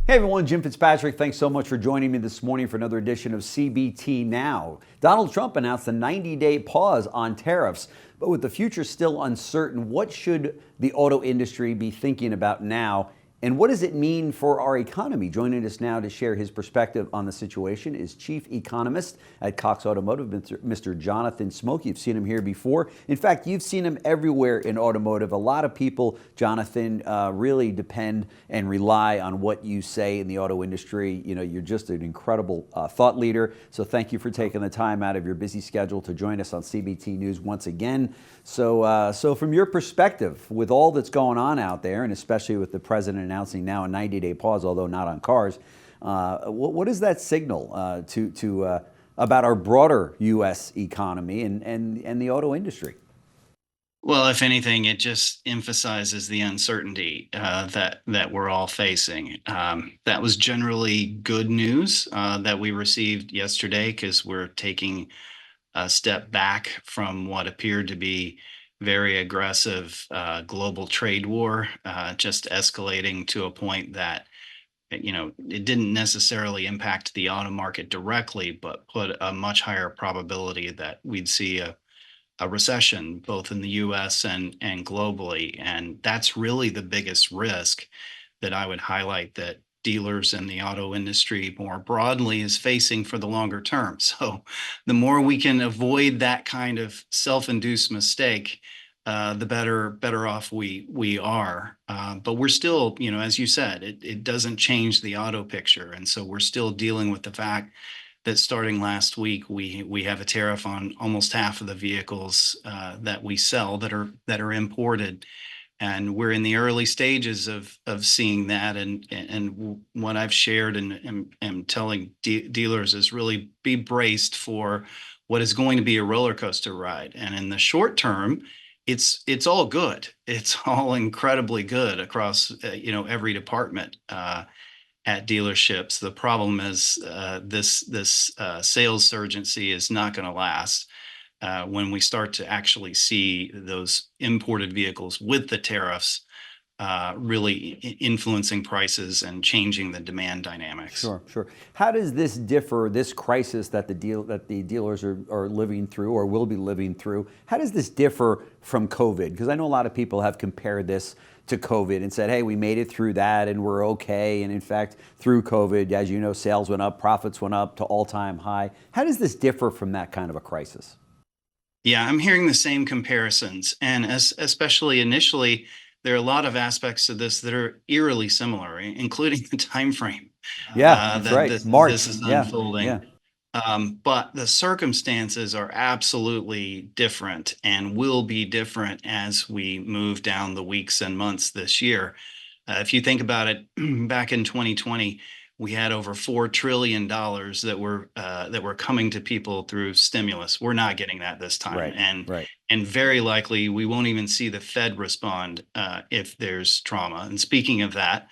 Hey everyone, Jim Fitzpatrick. Thanks so much for joining me this morning for another edition of CBT Now. Donald Trump announced a 90-day pause on tariffs, but with the future still uncertain, what should the auto industry be thinking about now? And what does it mean for our economy? Joining us now to share his perspective on the situation is Chief Economist at Cox Automotive, Mr. Jonathan Smoke. You've seen him here before. In fact, you've seen him everywhere in automotive. A lot of people, Jonathan, really depend and rely on what you say in the auto industry. You know, you're just an incredible thought leader. So thank you for taking the time out of your busy schedule to join us on CBT News once again. So from your perspective, with all that's going on out there, and especially with the president announcing now a 90-day pause, although not on cars, what does that signal to about our broader U.S. economy and the auto industry? Well, if anything, it just emphasizes the uncertainty that we're all facing. That was generally good news that we received yesterday, because we're taking a step back from what appeared to be very aggressive global trade war, just escalating to a point that it didn't necessarily impact the auto market directly, but put a much higher probability that we'd see a recession both in the US and globally. And that's really the biggest risk that I would highlight that dealers and the auto industry more broadly is facing for the longer term. So the more we can avoid that kind of self-induced mistake, the better off we are. But we're still, as you said, it doesn't change the auto picture. And so we're still dealing with the fact that starting last week, we have a tariff on almost half of the vehicles that we sell that are imported, and we're in the early stages of seeing that. And what I've shared and am telling dealers is really be braced for what is going to be a roller coaster ride. And in the short term, it's all good. It's all incredibly good across every department at dealerships. The problem is this sales urgency is not going to last when we start to actually see those imported vehicles with the tariffs really influencing prices and changing the demand dynamics. Sure. How does this differ, this crisis that the dealers are living through or will be living through, how does this differ from COVID? Because I know a lot of people have compared this to COVID and said, hey, we made it through that and we're okay. And in fact, through COVID, as you know, sales went up, profits went up to all-time high. How does this differ from that kind of a crisis? Yeah, I'm hearing the same comparisons, and especially initially, there are a lot of aspects of this that are eerily similar, including the time frame Yeah, that's that right. this March. is Yeah, unfolding. yeah. But the circumstances are absolutely different and will be different as we move down the weeks and months this year. If you think about it, back in 2020, we had over $4 trillion that were coming to people through stimulus. We're not getting that this time, Right, and right. and very likely we won't even see the Fed respond if there's trauma. And speaking of that,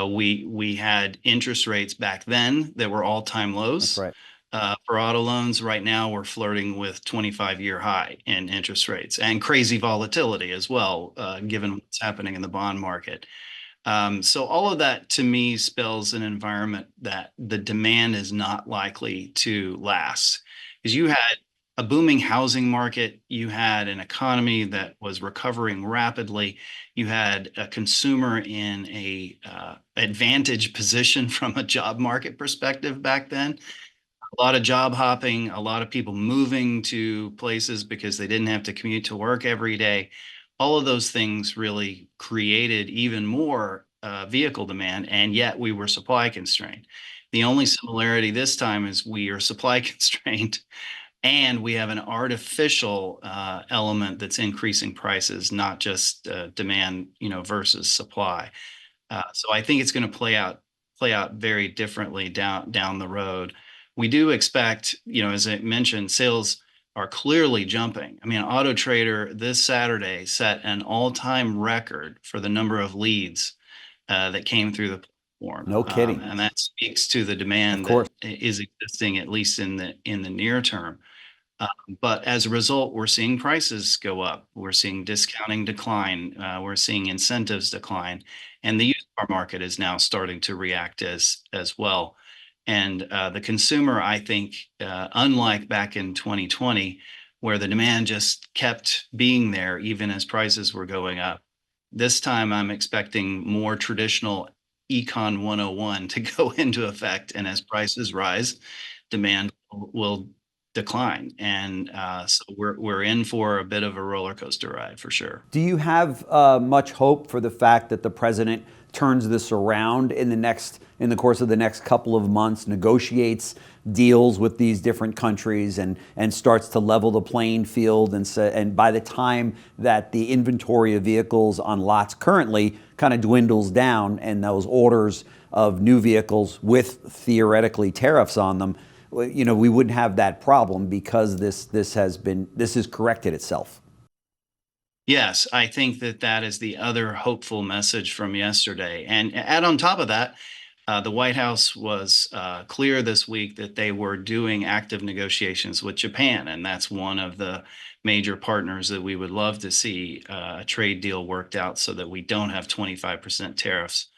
we had interest rates back then that were all-time That's lows. right. For auto loans, right now we're flirting with 25-year high in interest rates and crazy volatility as well, given what's happening in the bond market. So all of that to me spells an environment that the demand is not likely to last. Because you had a booming housing market, you had an economy that was recovering rapidly, you had a consumer in a advantage position from a job market perspective back then. A lot of job hopping, a lot of people moving to places because they didn't have to commute to work every day. All of those things really created even more vehicle demand, and yet we were supply constrained. The only similarity this time is we are supply constrained, and we have an artificial element that's increasing prices, not just demand, versus supply. So I think it's going to play out very differently down the road. We do expect, as I mentioned, sales are clearly jumping. I mean, Auto Trader this Saturday set an all-time record for the number of leads that came through the platform, No kidding. and that speaks to the Of demand course. that is existing at least in the near term. But as a result, we're seeing prices go up. We're seeing discounting decline. We're seeing incentives decline, and the used car market is now starting to react as well. And the consumer, I think, unlike back in 2020, where the demand just kept being there even as prices were going up, this time I'm expecting more traditional Econ 101 to go into effect. And as prices rise, demand will decline. And so we're in for a bit of a roller coaster ride for sure. Do you have much hope for the fact that the president turns this around in the course of the next couple of months, negotiates deals with these different countries, and starts to level the playing field, and by the time that the inventory of vehicles on lots currently kind of dwindles down, and those orders of new vehicles with theoretically tariffs on them, we wouldn't have that problem because this has corrected itself? Yes, I think that is the other hopeful message from yesterday. And add on top of that, the White House was clear this week that they were doing active negotiations with Japan, and that's one of the major partners that we would love to see a trade deal worked out so that we don't have 25% tariffs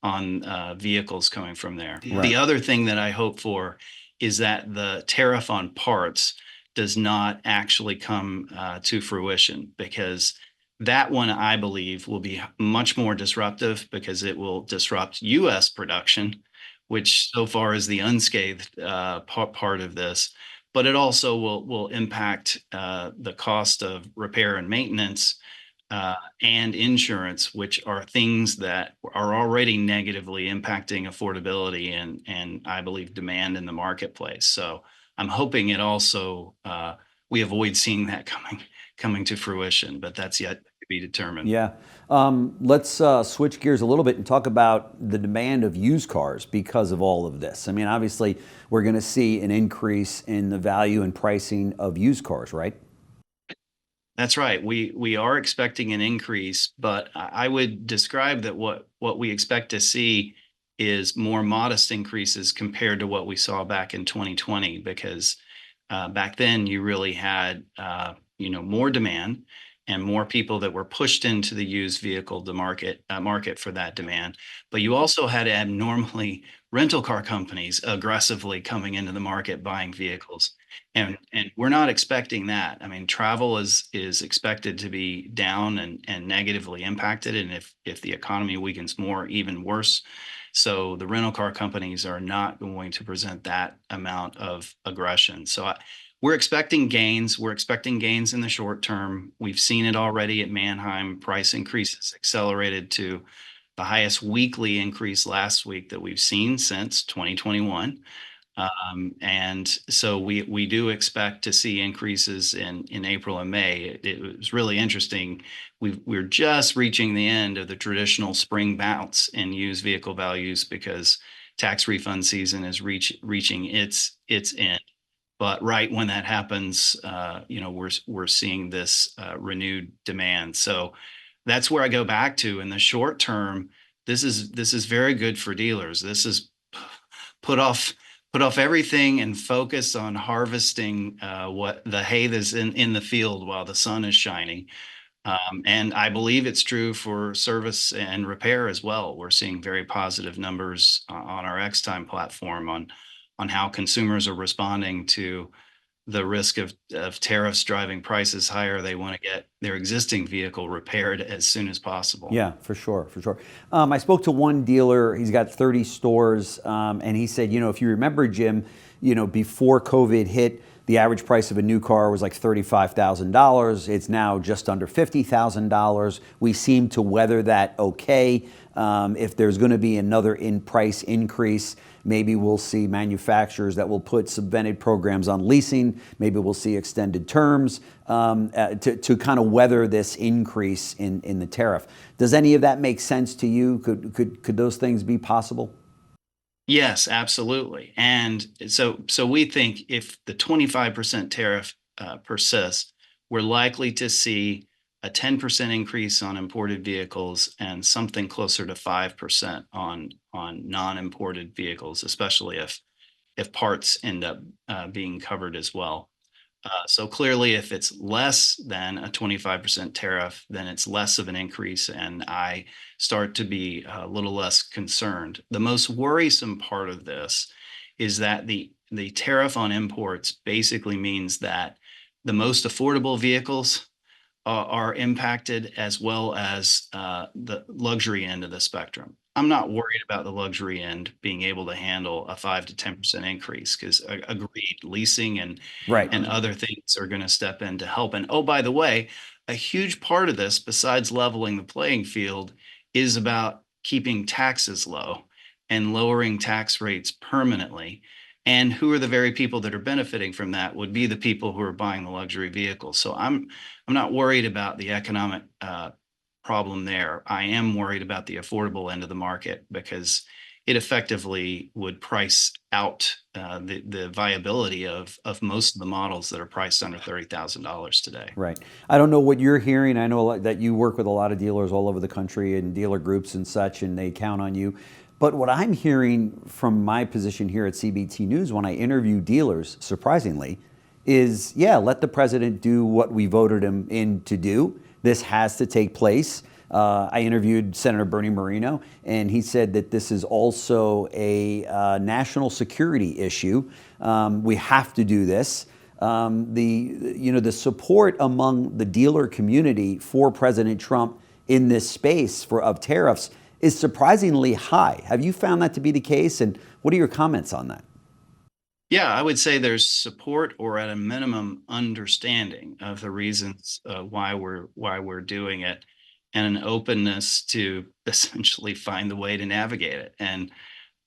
on vehicles coming from there. Right. The other thing that I hope for is that the tariff on parts does not actually come to fruition, because that one, I believe, will be much more disruptive because it will disrupt U.S. production, which so far is the unscathed part of this. But it also will impact the cost of repair and maintenance and insurance, which are things that are already negatively impacting affordability and I believe demand in the marketplace. So I'm hoping it also we avoid seeing that coming to fruition, but that's yet to be determined. Yeah. Let's switch gears a little bit and talk about the demand of used cars because of all of this. I mean, obviously, we're going to see an increase in the value and pricing of used cars, right? That's right. We are expecting an increase, but I would describe that what we expect to see is more modest increases compared to what we saw back in 2020, because back then you really had more demand and more people that were pushed into the used vehicle market for that demand. But you also had abnormally rental car companies aggressively coming into the market buying vehicles. And we're not expecting that. I mean, travel is expected to be down and negatively impacted, and if the economy weakens more, even worse. So the rental car companies are not going to present that amount of aggression. So we're expecting gains. We're expecting gains in the short term. We've seen it already at Manheim. Price increases accelerated to the highest weekly increase last week that we've seen since 2021. And so we do expect to see increases in April and May. It was really interesting. We're just reaching the end of the traditional spring bounce in used vehicle values because tax refund season is reaching its end. But right when that happens, we're seeing this renewed demand. So that's where I go back to. In the short term, this is very good for dealers. This is put off everything and focus on harvesting what the hay that's in the field while the sun is shining. And I believe it's true for service and repair as well. We're seeing very positive numbers on our X-Time platform on how consumers are responding to the risk of tariffs driving prices higher. They want to get their existing vehicle repaired as soon as possible. Yeah, for sure, for sure. I spoke to one dealer. He's got 30 stores, and he said, if you remember, Jim, before COVID hit, the average price of a new car was like $35,000. It's now just under $50,000. We seem to weather that okay. If there's going to be another price increase, maybe we'll see manufacturers that will put subvented programs on leasing. Maybe we'll see extended terms to kind of weather this increase in the tariff. Does any of that make sense to you? Could those things be possible? Yes, absolutely. And so we think if the 25% tariff persists, we're likely to see a 10% increase on imported vehicles and something closer to 5% on non-imported vehicles, especially if parts end up being covered as well. So clearly, if it's less than a 25% tariff, then it's less of an increase, and I start to be a little less concerned. The most worrisome part of this is that the tariff on imports basically means that the most affordable vehicles are impacted, as well as the luxury end of the spectrum. I'm not worried about the luxury end being able to handle a 5 to 10% increase, because agreed, leasing Right. and other things are going to step in to help. And oh, by the way, a huge part of this, besides leveling the playing field, is about keeping taxes low and lowering tax rates permanently. And who are the very people that are benefiting from that would be the people who are buying the luxury vehicles. So I'm not worried about the economic problem there. I am worried about the affordable end of the market, because it effectively would price out the viability of most of the models that are priced under $30,000 today. Right. I don't know what you're hearing. I know that you work with a lot of dealers all over the country and dealer groups and such, and they count on you. But what I'm hearing from my position here at CBT News when I interview dealers, surprisingly, is yeah, let the president do what we voted him in to do. This has to take place. I interviewed Senator Bernie Moreno, and he said that this is also a national security issue. We have to do this. The support among the dealer community for President Trump in this space of tariffs is surprisingly high. Have you found that to be the case? And what are your comments on that? Yeah, I would say there's support, or at a minimum understanding of the reasons why we're doing it, and an openness to essentially find the way to navigate it. And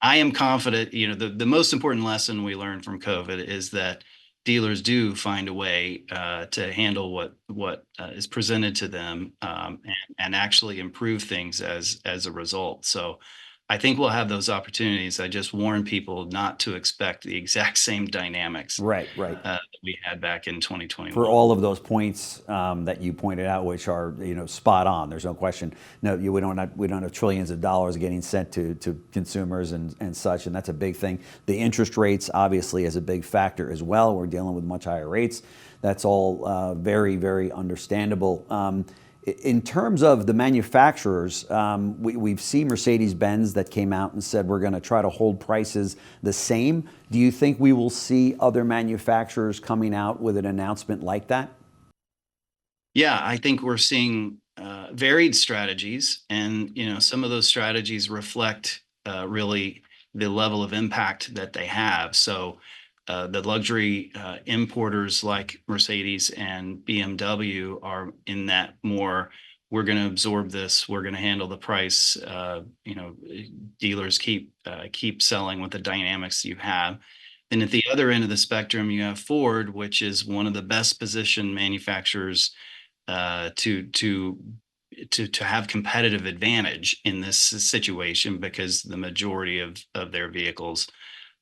I am confident, the most important lesson we learned from COVID is that dealers do find a way to handle what is presented to them, and actually improve things as a result. So I think we'll have those opportunities. I just warn people not to expect the exact same dynamics Right, right. that we had back in For 2021. all of those points that you pointed out, which are spot on. There's no question. No, we don't have trillions of dollars getting sent to consumers and such, and that's a big thing. The interest rates obviously is a big factor as well. We're dealing with much higher rates. That's all very, very understandable. In terms of the manufacturers, we've seen Mercedes-Benz that came out and said we're going to try to hold prices the same. Do you think we will see other manufacturers coming out with an announcement like that? Yeah, I think we're seeing varied strategies, and some of those strategies reflect really the level of impact that they have. So the luxury importers like Mercedes and BMW are in that more. We're going to absorb this. We're going to handle the price. Dealers keep selling with the dynamics you have. Then at the other end of the spectrum, you have Ford, which is one of the best positioned manufacturers to have competitive advantage in this situation, because the majority of their vehicles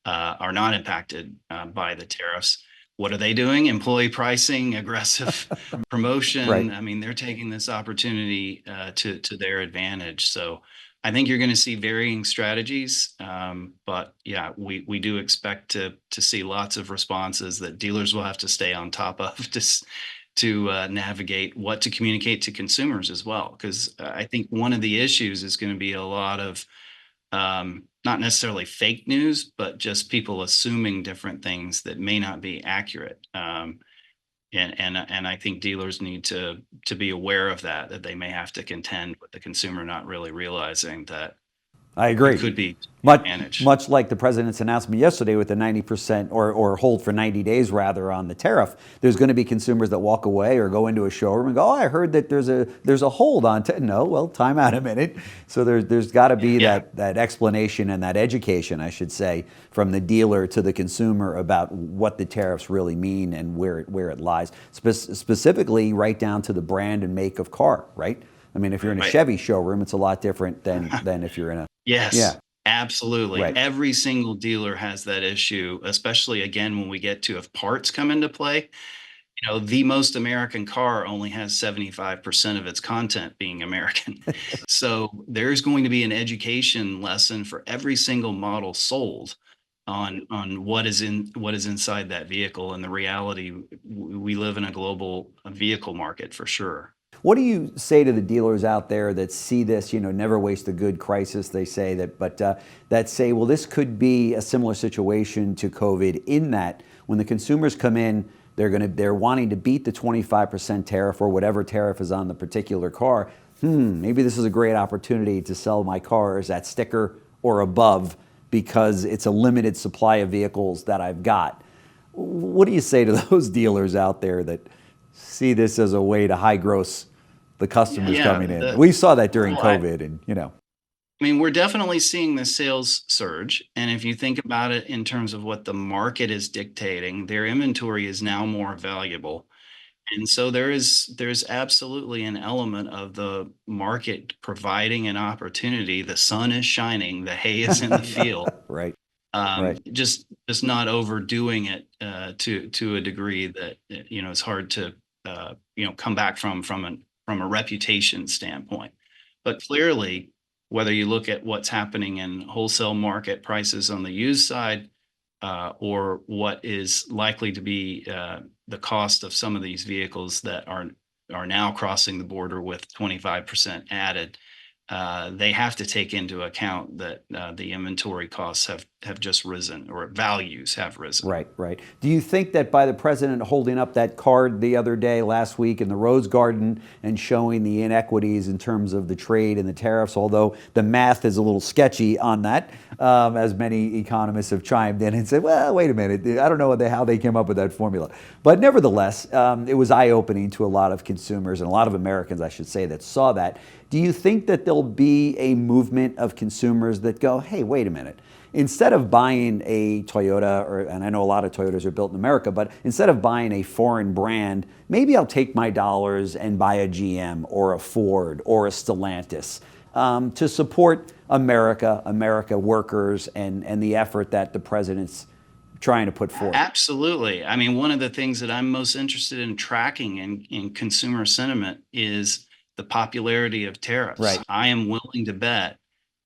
are not impacted by the tariffs. What are they doing? Employee pricing, aggressive promotion. Right. I mean, they're taking this opportunity to their advantage. So I think you're going to see varying strategies, but yeah, we do expect to see lots of responses that dealers will have to stay on top of to navigate what to communicate to consumers as well. Because I think one of the issues is going to be a lot of not necessarily fake news, but just people assuming different things that may not be accurate. And I think dealers need to be aware of that they may have to contend with the consumer not really realizing that I it agree. could be Much, managed. much like the president's announcement yesterday with the 90% or hold for 90 days rather on the tariff, there's going to be consumers that walk away or go into a showroom and go, "Oh, I heard that there's a hold on." No, well, time out a minute. So there's got to be Yeah. that explanation and that education, I should say, from the dealer to the consumer about what the tariffs really mean and where it lies. Specifically, right down to the brand and make of car, right? I mean, if you're in a Right. Chevy showroom, it's a lot different than if you're in a Yes, yeah, absolutely. right. Every single dealer has that issue, especially again when we get to if parts come into play. The most American car only has 75% of its content being American. So there's going to be an education lesson for every single model sold on what is inside that vehicle. And the reality, we live in a global vehicle market for sure. What do you say to the dealers out there that see this, never waste a good crisis, they say that, but that say, well, this could be a similar situation to COVID in that when the consumers come in, they're wanting to beat the 25% tariff or whatever tariff is on the particular car. Maybe this is a great opportunity to sell my cars at sticker or above because it's a limited supply of vehicles that I've got. What do you say to those dealers out there that see this as a way to high gross the customers coming in? We saw that during COVID, and I mean, we're definitely seeing the sales surge. And if you think about it in terms of what the market is dictating, their inventory is now more valuable. And so there's absolutely an element of the market providing an opportunity. The sun is shining, the hay is in the field. Right. Just not overdoing it to a degree that it's hard to come back from a reputation standpoint. But clearly, whether you look at what's happening in wholesale market prices on the used side, or what is likely to be the cost of some of these vehicles that are now crossing the border with 25% added, they have to take into account that the inventory costs have just risen, or values have risen. Right. Do you think that by the president holding up that card the other day, last week, in the Rose Garden and showing the inequities in terms of the trade and the tariffs, although the math is a little sketchy on that, as many economists have chimed in and said, well, wait a minute, I don't know how they came up with that formula. But nevertheless, it was eye-opening to a lot of consumers and a lot of Americans, I should say, that saw that. Do you think that there'll be a movement of consumers that go, hey, wait a minute, instead of buying a Toyota, and I know a lot of Toyotas are built in America, but instead of buying a foreign brand, maybe I'll take my dollars and buy a GM or a Ford or a Stellantis to support America workers and the effort that the president's trying to put forth? Absolutely. I mean, one of the things that I'm most interested in tracking in consumer sentiment is the popularity of tariffs. Right. I am willing to bet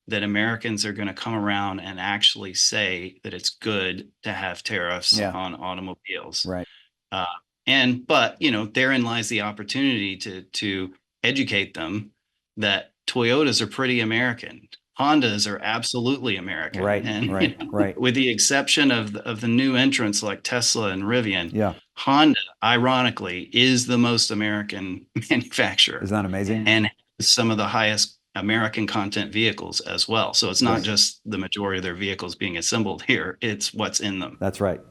that Americans are going to come around and actually say that it's good to have tariffs on automobiles. Right. But therein lies the opportunity to educate them that Toyotas are pretty American. Hondas are absolutely American. Right. With the exception of the new entrants like Tesla and Rivian. Honda, ironically, is the most American manufacturer. Isn't that amazing? And some of the highest American content vehicles as well. So it's not just the majority of their vehicles being assembled here, it's what's in them. That's right.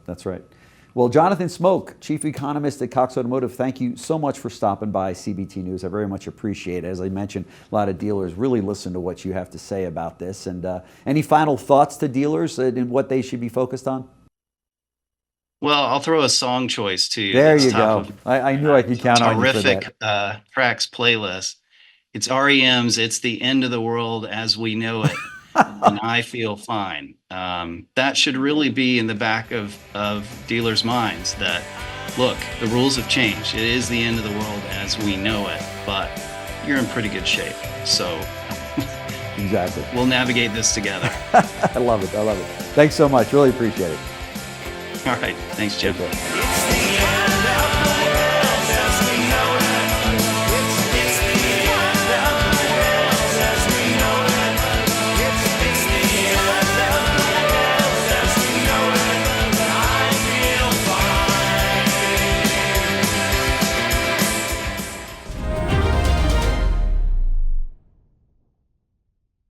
Well, Jonathan Smoke, Chief Economist at Cox Automotive, thank you so much for stopping by CBT News. I very much appreciate it. As I mentioned, a lot of dealers really listen to what you have to say about this. And any final thoughts to dealers and what they should be focused on? Well, I'll throw a song choice to you. There you go. I knew I could count on you for that. Terrific tracks playlist. It's REM's "It's the End of the World as We Know It," and I Feel Fine. That should really be in the back of dealers' minds that, look, the rules have changed. It is the end of the world as we know it, but you're in pretty good shape. So exactly, we'll navigate this together. I love it. Thanks so much. Really appreciate it. All right. Thanks, Jim.